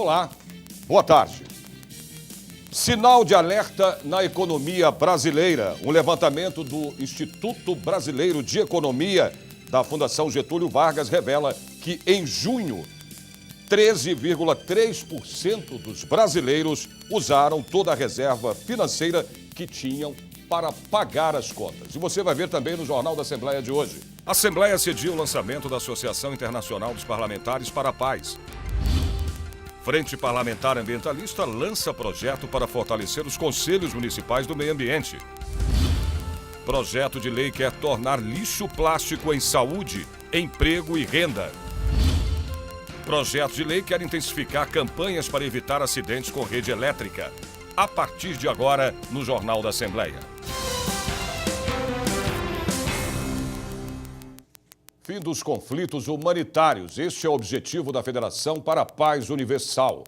Olá, boa tarde. Sinal de alerta na economia brasileira. Um levantamento do Instituto Brasileiro de Economia da Fundação Getúlio Vargas revela que, em junho, 13,3% dos brasileiros usaram toda a reserva financeira que tinham para pagar as contas. E você vai ver também no Jornal da Assembleia de hoje. A Assembleia cediu o lançamento da Associação Internacional dos Parlamentares para a Paz. Frente Parlamentar Ambientalista lança projeto para fortalecer os conselhos municipais do meio ambiente. Projeto de lei quer tornar lixo plástico em saúde, emprego e renda. Projeto de lei quer intensificar campanhas para evitar acidentes com rede elétrica. A partir de agora, no Jornal da Assembleia. Fim dos conflitos humanitários. Este é o objetivo da Federação para a Paz Universal.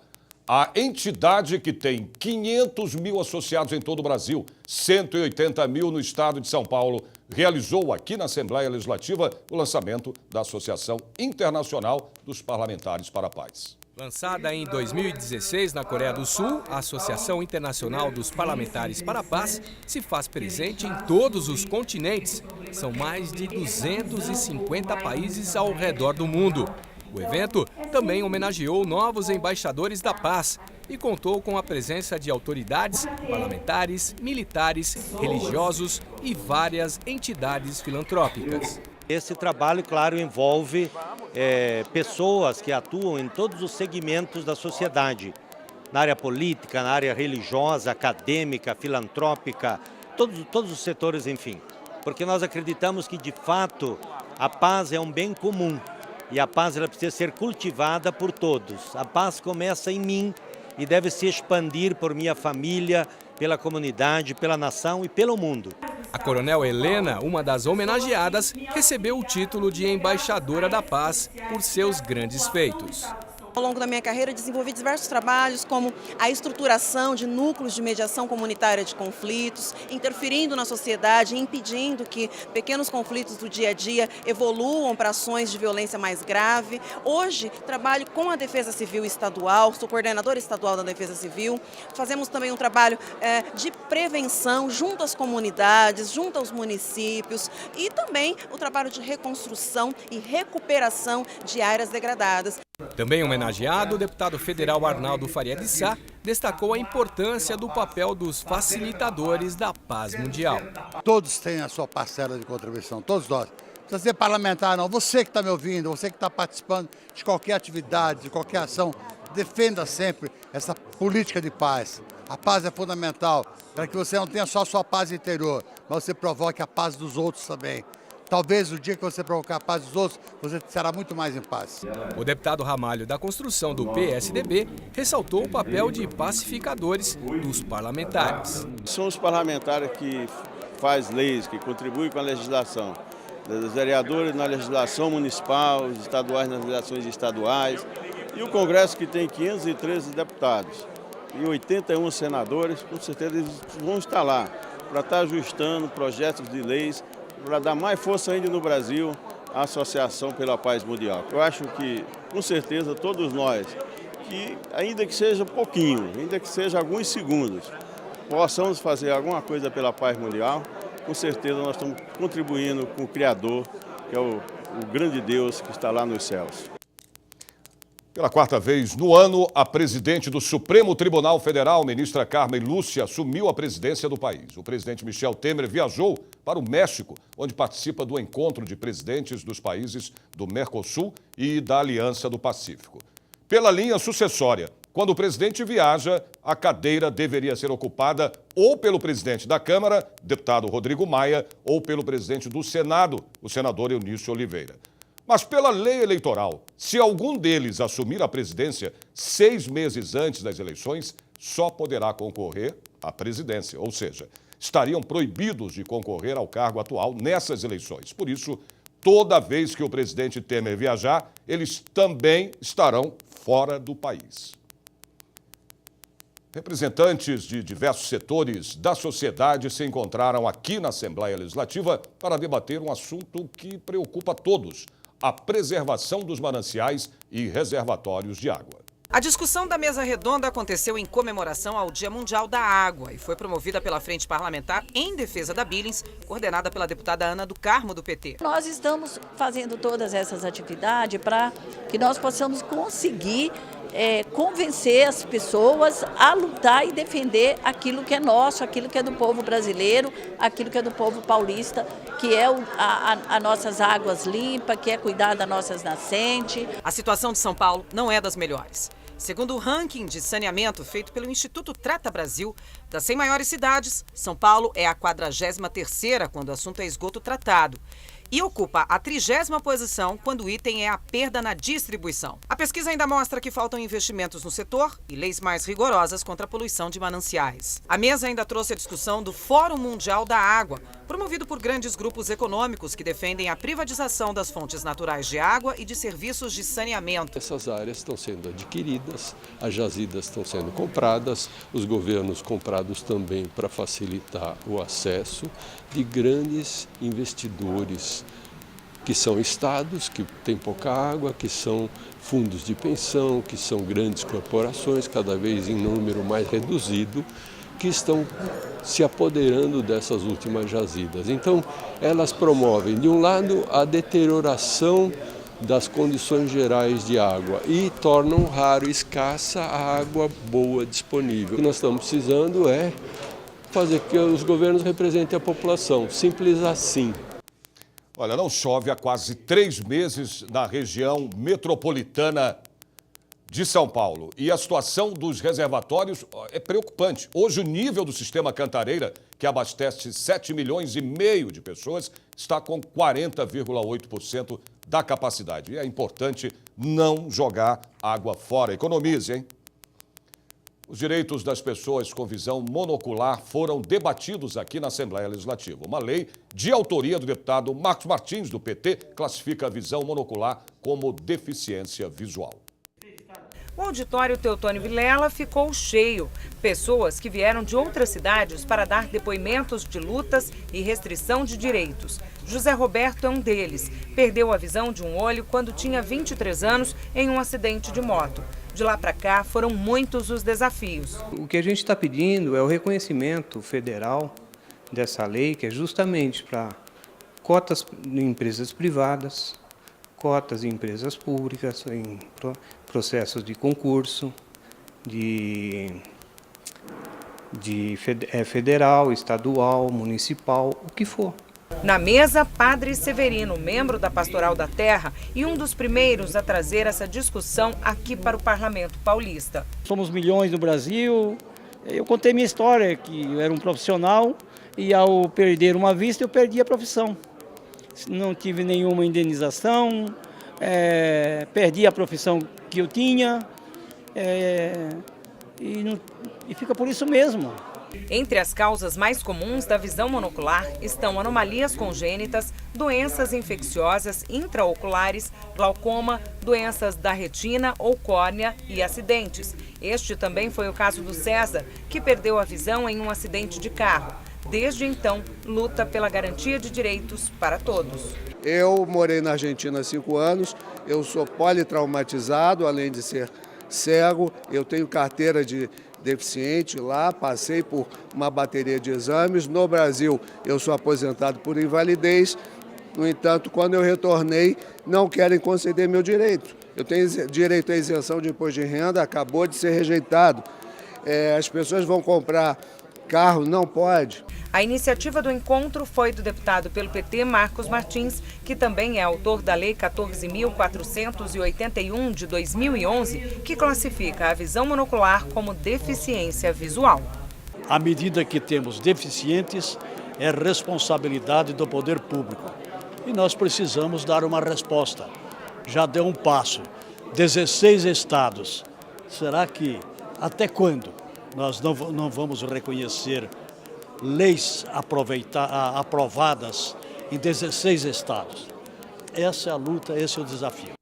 A entidade que tem 500 mil associados em todo o Brasil, 180 mil no estado de São Paulo, realizou aqui na Assembleia Legislativa o lançamento da Associação Internacional dos Parlamentares para a Paz. Lançada em 2016 na Coreia do Sul, a Associação Internacional dos Parlamentares para a Paz se faz presente em todos os continentes. São mais de 250 países ao redor do mundo. O evento também homenageou novos embaixadores da paz e contou com a presença de autoridades, parlamentares, militares, religiosos e várias entidades filantrópicas. Esse trabalho, claro, envolve pessoas que atuam em todos os segmentos da sociedade, na área política, na área religiosa, acadêmica, filantrópica, todos os setores, enfim. Porque nós acreditamos que, de fato, a paz é um bem comum e a paz ela precisa ser cultivada por todos. A paz começa em mim e deve se expandir por minha família, pela comunidade, pela nação e pelo mundo. A coronel Helena, uma das homenageadas, recebeu o título de embaixadora da paz por seus grandes feitos. Ao longo da minha carreira, desenvolvi diversos trabalhos, como a estruturação de núcleos de mediação comunitária de conflitos, interferindo na sociedade, impedindo que pequenos conflitos do dia a dia evoluam para ações de violência mais grave. Hoje, trabalho com a Defesa Civil Estadual, sou coordenadora estadual da Defesa Civil. Fazemos também um trabalho de prevenção junto às comunidades, junto aos municípios e também o trabalho de reconstrução e recuperação de áreas degradadas. Também homenageado, o deputado federal Arnaldo Faria de Sá destacou a importância do papel dos facilitadores da paz mundial. Todos têm a sua parcela de contribuição, todos nós. Não precisa ser parlamentar, não. Você que está me ouvindo, você que está participando de qualquer atividade, de qualquer ação, defenda sempre essa política de paz. A paz é fundamental para que você não tenha só a sua paz interior, mas você provoque a paz dos outros também. Talvez o dia que você provocar a paz dos outros, você será muito mais em paz. O deputado Ramalho da Construção do PSDB ressaltou o papel de pacificadores dos parlamentares. São os parlamentares que fazem leis, que contribuem com a legislação. Os vereadores na legislação municipal, os estaduais nas legislações estaduais. E o Congresso que tem 513 deputados e 81 senadores, com certeza eles vão estar lá para estar ajustando projetos de leis, para dar mais força ainda no Brasil à Associação pela Paz Mundial. Eu acho que, com certeza, todos nós, que ainda que seja pouquinho, ainda que seja alguns segundos, possamos fazer alguma coisa pela paz mundial, com certeza nós estamos contribuindo com o Criador, que é o grande Deus que está lá nos céus. Pela quarta vez no ano, a presidente do Supremo Tribunal Federal, ministra Carmen Lúcia, assumiu a presidência do país. O presidente Michel Temer viajou para o México, onde participa do encontro de presidentes dos países do Mercosul e da Aliança do Pacífico. Pela linha sucessória, quando o presidente viaja, a cadeira deveria ser ocupada ou pelo presidente da Câmara, deputado Rodrigo Maia, ou pelo presidente do Senado, o senador Eunício Oliveira. Mas pela lei eleitoral, se algum deles assumir a presidência 6 meses antes das eleições, só poderá concorrer à presidência, ou seja, estariam proibidos de concorrer ao cargo atual nessas eleições. Por isso, toda vez que o presidente Temer viajar, eles também estarão fora do país. Representantes de diversos setores da sociedade se encontraram aqui na Assembleia Legislativa para debater um assunto que preocupa a todos: a preservação dos mananciais e reservatórios de água. A discussão da mesa redonda aconteceu em comemoração ao Dia Mundial da Água e foi promovida pela Frente Parlamentar em Defesa da Billings, coordenada pela deputada Ana do Carmo, do PT. Nós estamos fazendo todas essas atividades para que nós possamos conseguir convencer as pessoas a lutar e defender aquilo que é nosso, aquilo que é do povo brasileiro, aquilo que é do povo paulista, que é as nossas águas limpas, que é cuidar das nossas nascentes. A situação de São Paulo não é das melhores. Segundo o ranking de saneamento feito pelo Instituto Trata Brasil, das 100 maiores cidades, São Paulo é a 43ª quando o assunto é esgoto tratado. E ocupa a 30ª posição quando o item é a perda na distribuição. A pesquisa ainda mostra que faltam investimentos no setor e leis mais rigorosas contra a poluição de mananciais. A mesa ainda trouxe a discussão do Fórum Mundial da Água, promovido por grandes grupos econômicos que defendem a privatização das fontes naturais de água e de serviços de saneamento. Essas áreas estão sendo adquiridas, as jazidas estão sendo compradas, os governos comprados também para facilitar o acesso de grandes investidores, que são estados, que têm pouca água, que são fundos de pensão, que são grandes corporações, cada vez em número mais reduzido, que estão se apoderando dessas últimas jazidas. Então, elas promovem, de um lado, a deterioração das condições gerais de água e tornam raro e escassa a água boa disponível. O que nós estamos precisando é fazer que os governos representem a população, simples assim. Olha, não chove há quase 3 meses na região metropolitana de São Paulo. E a situação dos reservatórios é preocupante. Hoje o nível do sistema Cantareira, que abastece 7,5 milhões de pessoas, está com 40,8% da capacidade. E é importante não jogar água fora. Economize, hein? Os direitos das pessoas com visão monocular foram debatidos aqui na Assembleia Legislativa. Uma lei de autoria do deputado Marcos Martins, do PT, classifica a visão monocular como deficiência visual. O auditório Teotônio Vilela ficou cheio. Pessoas que vieram de outras cidades para dar depoimentos de lutas e restrição de direitos. José Roberto é um deles. Perdeu a visão de um olho quando tinha 23 anos em um acidente de moto. De lá para cá, foram muitos os desafios. O que a gente está pedindo é o reconhecimento federal dessa lei, que é justamente para cotas em empresas privadas, cotas em empresas públicas, em processos de concurso, federal, estadual, municipal, o que for. Na mesa, Padre Severino, membro da Pastoral da Terra e um dos primeiros a trazer essa discussão aqui para o Parlamento Paulista. Somos milhões no Brasil. Eu contei minha história, que eu era um profissional e ao perder uma vista eu perdi a profissão. Não tive nenhuma indenização, perdi a profissão que eu tinha e fica por isso mesmo. Entre as causas mais comuns da visão monocular estão anomalias congênitas, doenças infecciosas intraoculares, glaucoma, doenças da retina ou córnea e acidentes. Este também foi o caso do César, que perdeu a visão em um acidente de carro. Desde então, luta pela garantia de direitos para todos. Eu morei na Argentina há 5 anos, eu sou politraumatizado, além de ser cego, eu tenho carteira de deficiente lá, passei por uma bateria de exames. No Brasil, eu sou aposentado por invalidez. No entanto, quando eu retornei, não querem conceder meu direito. Eu tenho direito à isenção de imposto de renda, acabou de ser rejeitado. As pessoas vão comprar carro, não pode. A iniciativa do encontro foi do deputado pelo PT, Marcos Martins, que também é autor da Lei 14.481 de 2011, que classifica a visão monocular como deficiência visual. À medida que temos deficientes, é responsabilidade do poder público. E nós precisamos dar uma resposta. Já deu um passo. 16 estados. Será que até quando nós não vamos reconhecer leis aprovadas em 16 estados? Essa é a luta, esse é o desafio.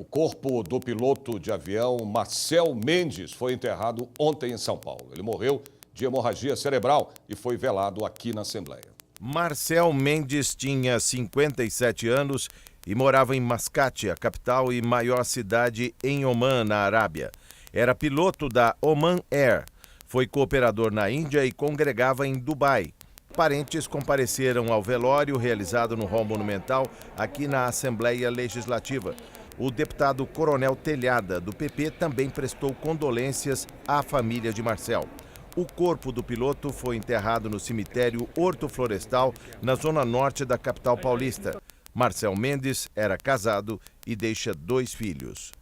O corpo do piloto de avião Marcel Mendes foi enterrado ontem em São Paulo. Ele morreu de hemorragia cerebral e foi velado aqui na Assembleia. Marcel Mendes tinha 57 anos e morava em Mascate, a capital e maior cidade em Omã, na Arábia. Era piloto da Oman Air. Foi cooperador na Índia e congregava em Dubai. Parentes compareceram ao velório realizado no Hall Monumental aqui na Assembleia Legislativa. O deputado Coronel Telhada, do PP, também prestou condolências à família de Marcel. O corpo do piloto foi enterrado no cemitério Horto Florestal, na zona norte da capital paulista. Marcel Mendes era casado e deixa 2 filhos.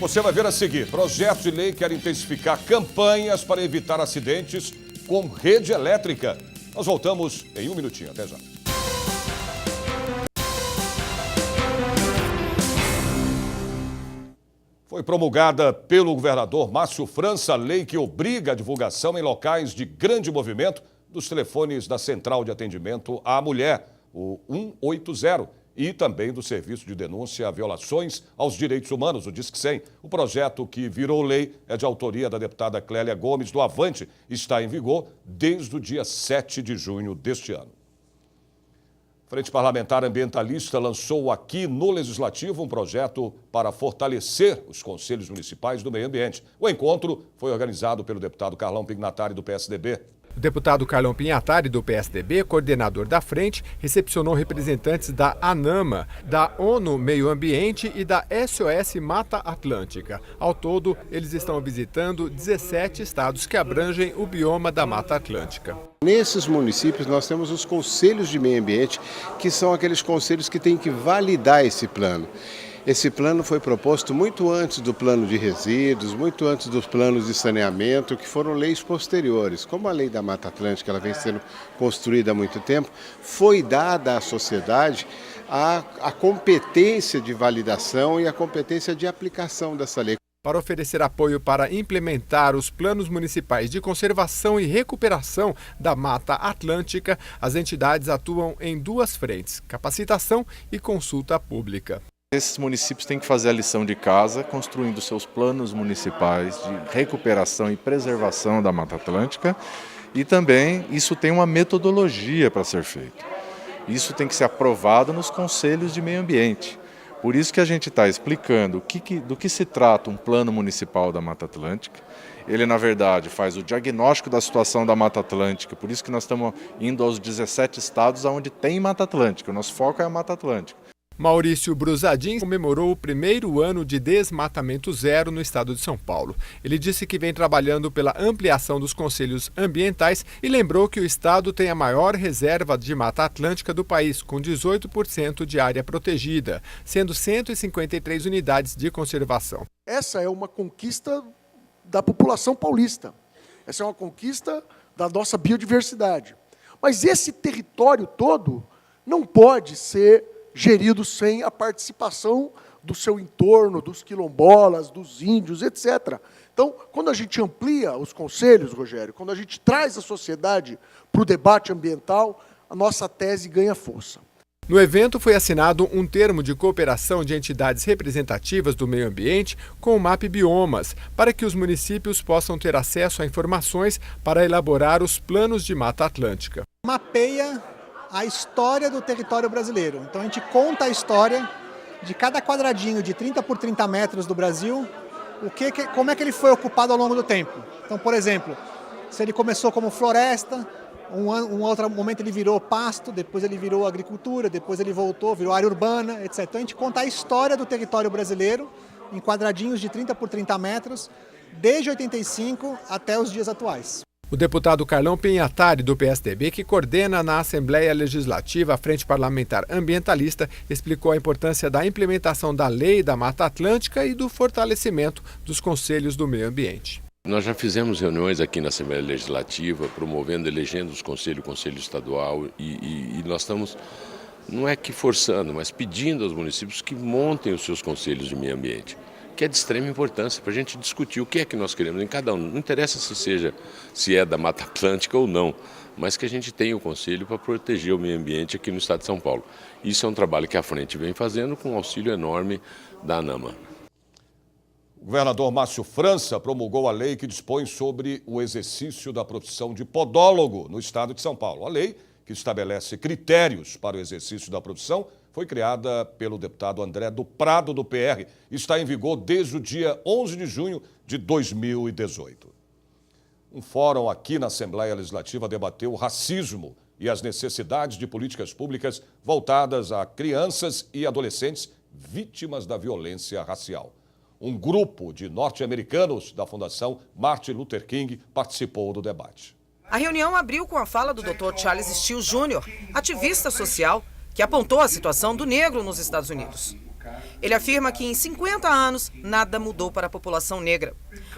Você vai ver a seguir. Projeto de lei quer intensificar campanhas para evitar acidentes com rede elétrica. Nós voltamos em 1 minutinho. Até já. Foi promulgada pelo governador Márcio França a lei que obriga a divulgação em locais de grande movimento dos telefones da Central de Atendimento à Mulher, o 180, e também do Serviço de Denúncia a Violações aos Direitos Humanos, o Disque 100. O projeto que virou lei é de autoria da deputada Clélia Gomes, do Avante, e está em vigor desde o dia 7 de junho deste ano. A Frente Parlamentar Ambientalista lançou aqui no Legislativo um projeto para fortalecer os conselhos municipais do meio ambiente. O encontro foi organizado pelo deputado Carlão Pignatari, do PSDB. O deputado Carlão Pignatari, do PSDB, coordenador da frente, recepcionou representantes da ANAMA, da ONU Meio Ambiente e da SOS Mata Atlântica. Ao todo, eles estão visitando 17 estados que abrangem o bioma da Mata Atlântica. Nesses municípios nós temos os conselhos de meio ambiente, que são aqueles conselhos que têm que validar esse plano. Esse plano foi proposto muito antes do plano de resíduos, muito antes dos planos de saneamento, que foram leis posteriores. Como a lei da Mata Atlântica ela vem sendo construída há muito tempo, foi dada à sociedade a competência de validação e a competência de aplicação dessa lei. Para oferecer apoio para implementar os planos municipais de conservação e recuperação da Mata Atlântica, as entidades atuam em 2 frentes: capacitação e consulta pública. Esses municípios têm que fazer a lição de casa, construindo seus planos municipais de recuperação e preservação da Mata Atlântica, e também isso tem uma metodologia para ser feito. Isso tem que ser aprovado nos conselhos de meio ambiente. Por isso que a gente está explicando do que se trata um plano municipal da Mata Atlântica. Ele, na verdade, faz o diagnóstico da situação da Mata Atlântica, por isso que nós estamos indo aos 17 estados onde tem Mata Atlântica. O nosso foco é a Mata Atlântica. Maurício Brusadin comemorou o primeiro ano de desmatamento zero no estado de São Paulo. Ele disse que vem trabalhando pela ampliação dos conselhos ambientais e lembrou que o estado tem a maior reserva de Mata Atlântica do país, com 18% de área protegida, sendo 153 unidades de conservação. Essa é uma conquista da população paulista. Essa é uma conquista da nossa biodiversidade. Mas esse território todo não pode ser gerido sem a participação do seu entorno, dos quilombolas, dos índios, etc. Então, quando a gente amplia os conselhos, Rogério, quando a gente traz a sociedade para o debate ambiental, a nossa tese ganha força. No evento foi assinado um termo de cooperação de entidades representativas do meio ambiente com o MAP Biomas, para que os municípios possam ter acesso a informações para elaborar os planos de Mata Atlântica. Mapeia a história do território brasileiro. Então a gente conta a história de cada quadradinho de 30 por 30 metros do Brasil, como é que ele foi ocupado ao longo do tempo. Então, por exemplo, se ele começou como floresta, um outro momento ele virou pasto, depois ele virou agricultura, depois ele voltou, virou área urbana, etc. Então a gente conta a história do território brasileiro em quadradinhos de 30 por 30 metros, desde 85 até os dias atuais. O deputado Carlão Pignatari, do PSDB, que coordena na Assembleia Legislativa a Frente Parlamentar Ambientalista, explicou a importância da implementação da Lei da Mata Atlântica e do fortalecimento dos conselhos do meio ambiente. Nós já fizemos reuniões aqui na Assembleia Legislativa, promovendo, elegendo os conselhos, o Conselho Estadual, e nós estamos, não é que forçando, mas pedindo aos municípios que montem os seus conselhos de meio ambiente, que é de extrema importância para a gente discutir o que é que nós queremos em cada um. Não interessa se é da Mata Atlântica ou não, mas que a gente tenha o conselho para proteger o meio ambiente aqui no estado de São Paulo. Isso é um trabalho que a frente vem fazendo com um auxílio enorme da ANAMA. O governador Márcio França promulgou a lei que dispõe sobre o exercício da profissão de podólogo no estado de São Paulo. A lei, que estabelece critérios para o exercício da profissão, foi criada pelo deputado André do Prado, do PR, e está em vigor desde o dia 11 de junho de 2018. Um fórum aqui na Assembleia Legislativa debateu o racismo e as necessidades de políticas públicas voltadas a crianças e adolescentes vítimas da violência racial. Um grupo de norte-americanos da Fundação Martin Luther King participou do debate. A reunião abriu com a fala do Dr. Charles Steele Jr., ativista social, que apontou a situação do negro nos Estados Unidos. Ele afirma que em 50 anos nada mudou para a população negra.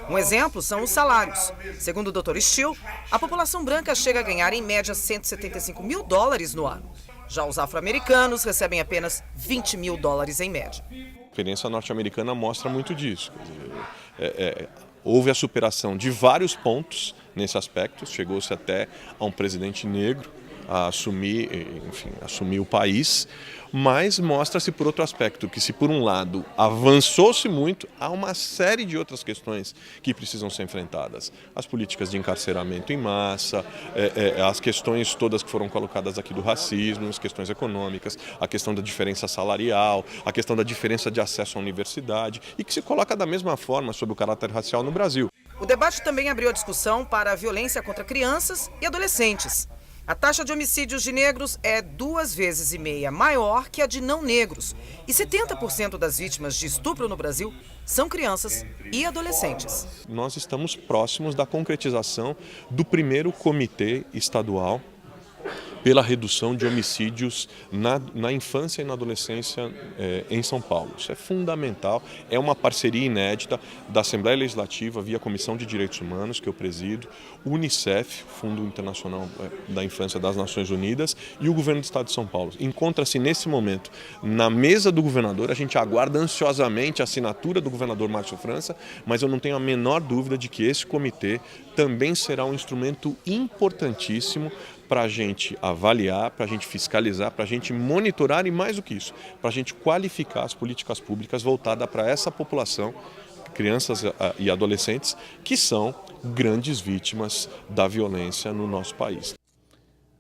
Um exemplo são os salários. Segundo o Dr. Steele, a população branca chega a ganhar em média $175 mil no ano. Já os afro-americanos recebem apenas $20 mil em média. A experiência norte-americana mostra muito disso. Houve a superação de vários pontos nesse aspecto, chegou-se até a um presidente negro a assumir o país, mas mostra-se por outro aspecto que, se por um lado avançou-se muito, há uma série de outras questões que precisam ser enfrentadas. As políticas de encarceramento em massa, as questões todas que foram colocadas aqui do racismo, as questões econômicas, a questão da diferença salarial, a questão da diferença de acesso à universidade e que se coloca da mesma forma sobre o caráter racial no Brasil. O debate também abriu a discussão para a violência contra crianças e adolescentes. A taxa de homicídios de negros é 2,5 vezes maior que a de não negros. E 70% das vítimas de estupro no Brasil são crianças e adolescentes. Nós estamos próximos da concretização do primeiro comitê estadual pela redução de homicídios na infância e na adolescência em São Paulo. Isso é fundamental, é uma parceria inédita da Assembleia Legislativa via Comissão de Direitos Humanos, que eu presido, o Unicef, Fundo Internacional da Infância das Nações Unidas, e o Governo do Estado de São Paulo. Encontra-se nesse momento na mesa do governador, a gente aguarda ansiosamente a assinatura do governador Márcio França, mas eu não tenho a menor dúvida de que esse comitê também será um instrumento importantíssimo para a gente avaliar, para a gente fiscalizar, para a gente monitorar e, mais do que isso, para a gente qualificar as políticas públicas voltadas para essa população, crianças e adolescentes, que são grandes vítimas da violência no nosso país.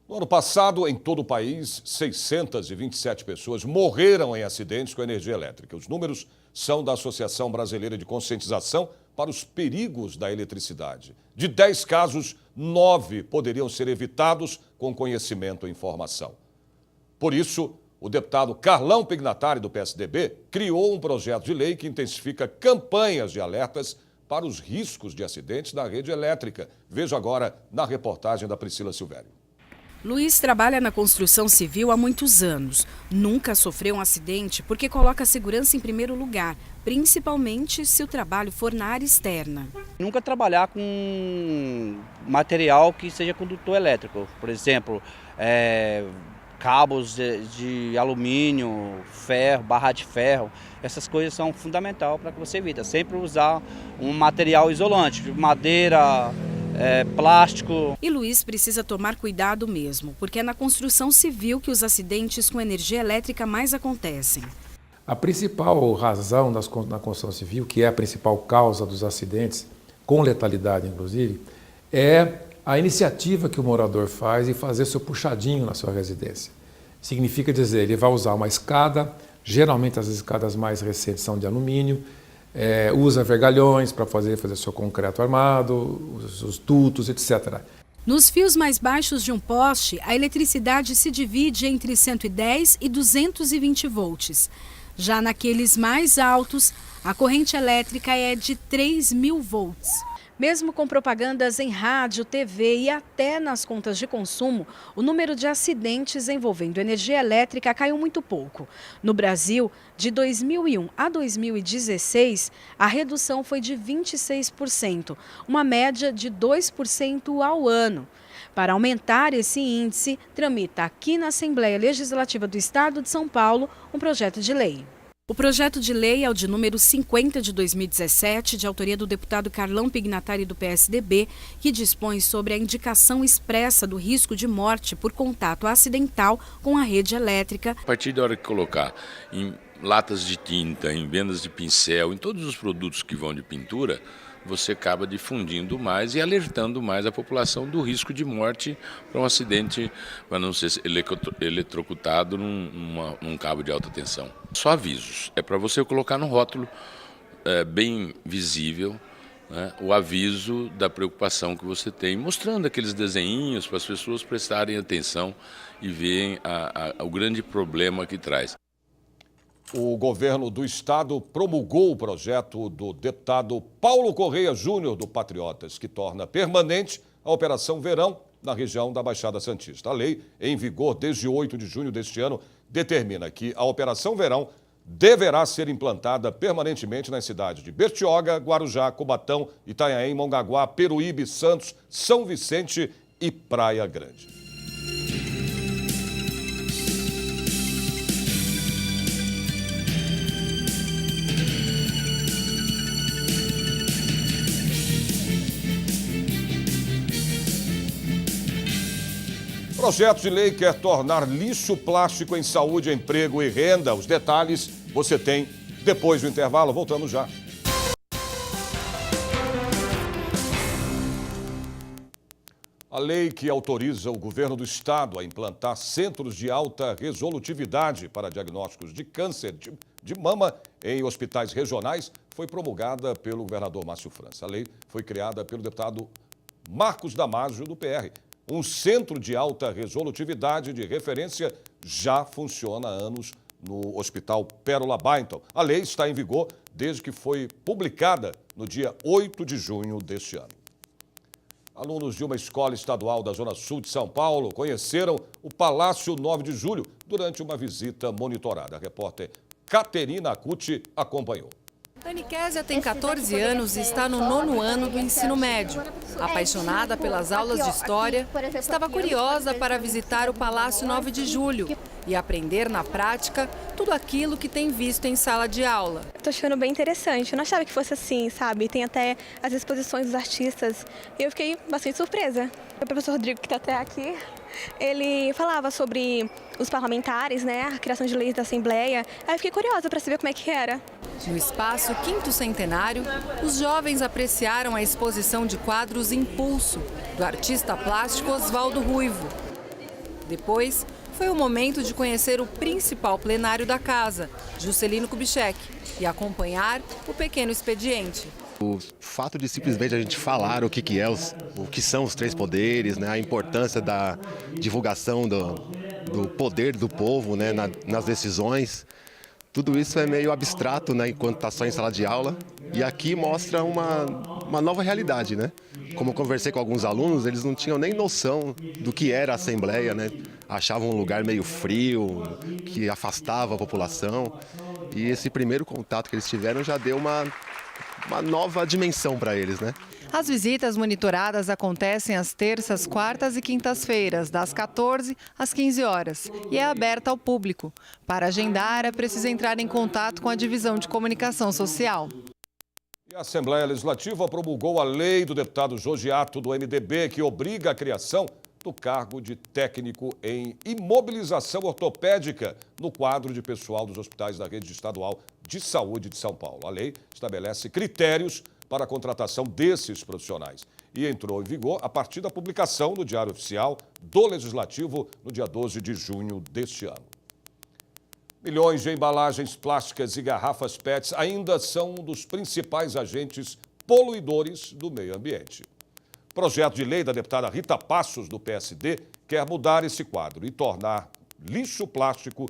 No ano passado, em todo o país, 627 pessoas morreram em acidentes com energia elétrica. Os números são da Associação Brasileira de Conscientização para os Perigos da Eletricidade. De 10 casos, 9 poderiam ser evitados com conhecimento e informação. Por isso, o deputado Carlão Pignatari, do PSDB, criou um projeto de lei que intensifica campanhas de alertas para os riscos de acidentes na rede elétrica. Veja agora na reportagem da Priscila Silvério. Luiz trabalha na construção civil há muitos anos. Nunca sofreu um acidente porque coloca a segurança em primeiro lugar, principalmente se o trabalho for na área externa. Nunca trabalhar com material que seja condutor elétrico, por exemplo, cabos de alumínio, ferro, barra de ferro, essas coisas são fundamentais para que você evite. Sempre usar um material isolante, madeira, plástico. E Luiz precisa tomar cuidado mesmo, porque é na construção civil que os acidentes com energia elétrica mais acontecem. A principal razão na construção civil, que é a principal causa dos acidentes, com letalidade inclusive, é a iniciativa que o morador faz em fazer seu puxadinho na sua residência. Significa dizer, ele vai usar uma escada, geralmente as escadas mais recentes são de alumínio, usa vergalhões para fazer seu concreto armado, os dutos, etc. Nos fios mais baixos de um poste, a eletricidade se divide entre 110 e 220 volts. Já naqueles mais altos, a corrente elétrica é de 3.000 volts. Mesmo com propagandas em rádio, TV e até nas contas de consumo, o número de acidentes envolvendo energia elétrica caiu muito pouco. No Brasil, de 2001 a 2016, a redução foi de 26%, uma média de 2% ao ano. Para aumentar esse índice, tramita aqui na Assembleia Legislativa do Estado de São Paulo um projeto de lei. O projeto de lei é o de número 50 de 2017, de autoria do deputado Carlão Pignatari, do PSDB, que dispõe sobre a indicação expressa do risco de morte por contato acidental com a rede elétrica. A partir da hora que colocar em latas de tinta, em vendas de pincel, em todos os produtos que vão de pintura, você acaba difundindo mais e alertando mais a população do risco de morte para um acidente, para não ser eletrocutado num cabo de alta tensão. Só avisos, é para você colocar no rótulo bem visível, né, o aviso da preocupação que você tem, mostrando aqueles desenhinhos para as pessoas prestarem atenção e verem o grande problema que traz. O governo do estado promulgou o projeto do deputado Paulo Correia Júnior, do Patriotas, que torna permanente a Operação Verão na região da Baixada Santista. A lei, em vigor desde 8 de junho deste ano, determina que a Operação Verão deverá ser implantada permanentemente nas cidades de Bertioga, Guarujá, Cubatão, Itanhaém, Mongaguá, Peruíbe, Santos, São Vicente e Praia Grande. O projeto de lei quer tornar lixo plástico em saúde, emprego e renda. Os detalhes você tem depois do intervalo. Voltamos já. A lei que autoriza o governo do estado a implantar centros de alta resolutividade para diagnósticos de câncer de mama em hospitais regionais foi promulgada pelo governador Márcio França. A lei foi criada pelo deputado Marcos Damasio, do PR. Um centro de alta resolutividade de referência já funciona há anos no Hospital Pérola Byington. A lei está em vigor desde que foi publicada no dia 8 de junho deste ano. Alunos de uma escola estadual da Zona Sul de São Paulo conheceram o Palácio 9 de Julho durante uma visita monitorada. A repórter Caterina Acuti acompanhou. Anikésia tem 14 anos e está no 9º ano do ensino médio. Apaixonada pelas aulas de história, estava curiosa para visitar o Palácio 9 de Julho e aprender na prática tudo aquilo que tem visto em sala de aula. Estou achando bem interessante, eu não achava que fosse assim, sabe? Tem até as exposições dos artistas e eu fiquei bastante surpresa. O professor Rodrigo, que está até aqui, ele falava sobre os parlamentares, né, a criação de leis da Assembleia. Aí eu fiquei curiosa para saber como é que era. No espaço 5º Centenário, os jovens apreciaram a exposição de quadros Impulso, do artista plástico Oswaldo Ruivo. Depois, foi o momento de conhecer o principal plenário da casa, Juscelino Kubitschek, e acompanhar o pequeno expediente. O fato de simplesmente a gente falar o que são os 3 poderes, né, a importância da divulgação do poder do povo, né, nas decisões, tudo isso é meio abstrato, né, enquanto está só em sala de aula. E aqui mostra uma nova realidade, né? Como eu conversei com alguns alunos, eles não tinham nem noção do que era a Assembleia, né? Achavam um lugar meio frio, que afastava a população. E esse primeiro contato que eles tiveram já deu uma nova dimensão para eles, né? As visitas monitoradas acontecem às terças, quartas e quintas-feiras, das 14 às 15 horas, e é aberta ao público. Para agendar, é preciso entrar em contato com a Divisão de Comunicação Social. E a Assembleia Legislativa promulgou a lei do deputado Jogiato, do MDB, que obriga a criação do cargo de técnico em imobilização ortopédica no quadro de pessoal dos hospitais da rede estadual de saúde de São Paulo. A lei estabelece critérios para a contratação desses profissionais e entrou em vigor a partir da publicação no Diário Oficial do Legislativo no dia 12 de junho deste ano. Milhões de embalagens plásticas e garrafas PETs ainda são um dos principais agentes poluidores do meio ambiente. O projeto de lei da deputada Rita Passos, do PSD, quer mudar esse quadro e tornar lixo plástico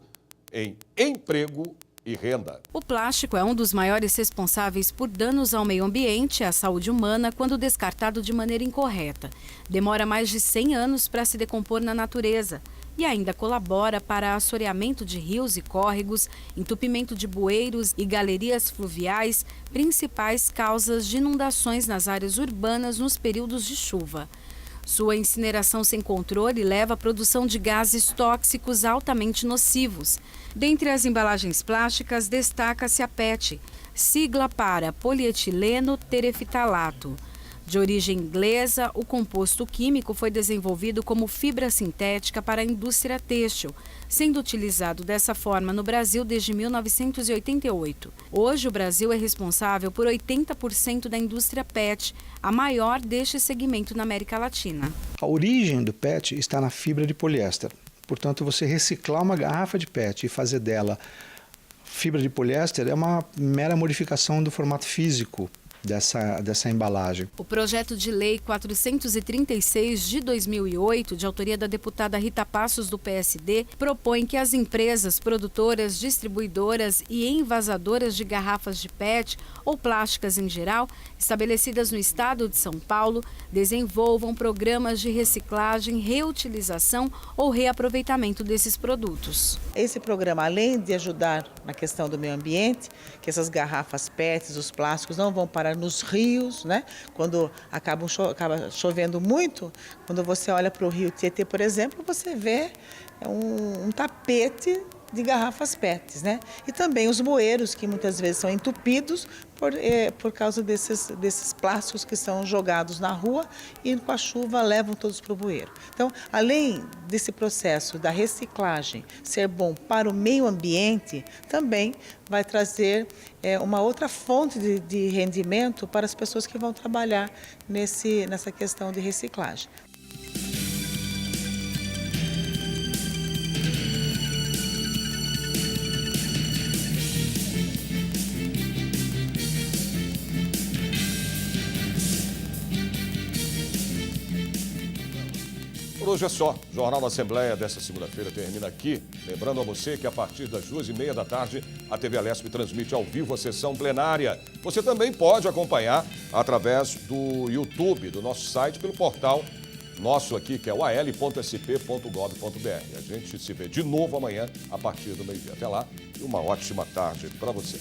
em emprego e renda. O plástico é um dos maiores responsáveis por danos ao meio ambiente e à saúde humana quando descartado de maneira incorreta. Demora mais de 100 anos para se decompor na natureza e ainda colabora para assoreamento de rios e córregos, entupimento de bueiros e galerias fluviais, principais causas de inundações nas áreas urbanas nos períodos de chuva. Sua incineração sem controle leva à produção de gases tóxicos altamente nocivos. Dentre as embalagens plásticas, destaca-se a PET, sigla para polietileno terefitalato. De origem inglesa, o composto químico foi desenvolvido como fibra sintética para a indústria têxtil, sendo utilizado dessa forma no Brasil desde 1988. Hoje, o Brasil é responsável por 80% da indústria PET, a maior deste segmento na América Latina. A origem do PET está na fibra de poliéster. Portanto, você reciclar uma garrafa de PET e fazer dela fibra de poliéster é uma mera modificação do formato físico dessa embalagem. O projeto de lei 436 de 2008, de autoria da deputada Rita Passos do PSD, propõe que as empresas produtoras, distribuidoras e envasadoras de garrafas de PET ou plásticas em geral, estabelecidas no estado de São Paulo, desenvolvam programas de reciclagem, reutilização ou reaproveitamento desses produtos. Esse programa, além de ajudar na questão do meio ambiente, que essas garrafas PET, os plásticos não vão parar nos rios, né? Quando acaba chovendo muito, quando você olha para o rio Tietê, por exemplo, você vê um tapete de garrafas PETs, né? E também os bueiros, que muitas vezes são entupidos por causa desses plásticos que são jogados na rua e com a chuva levam todos para o bueiro. Então, além desse processo da reciclagem ser bom para o meio ambiente, também vai trazer uma outra fonte de rendimento para as pessoas que vão trabalhar nessa questão de reciclagem. Por hoje é só. O Jornal da Assembleia desta segunda-feira termina aqui. Lembrando a você que a partir das 2h30 da tarde, a TV Alesp transmite ao vivo a sessão plenária. Você também pode acompanhar através do YouTube, do nosso site, pelo portal nosso aqui, que é o al.sp.gov.br. A gente se vê de novo amanhã, a partir do meio-dia. Até lá e uma ótima tarde para você.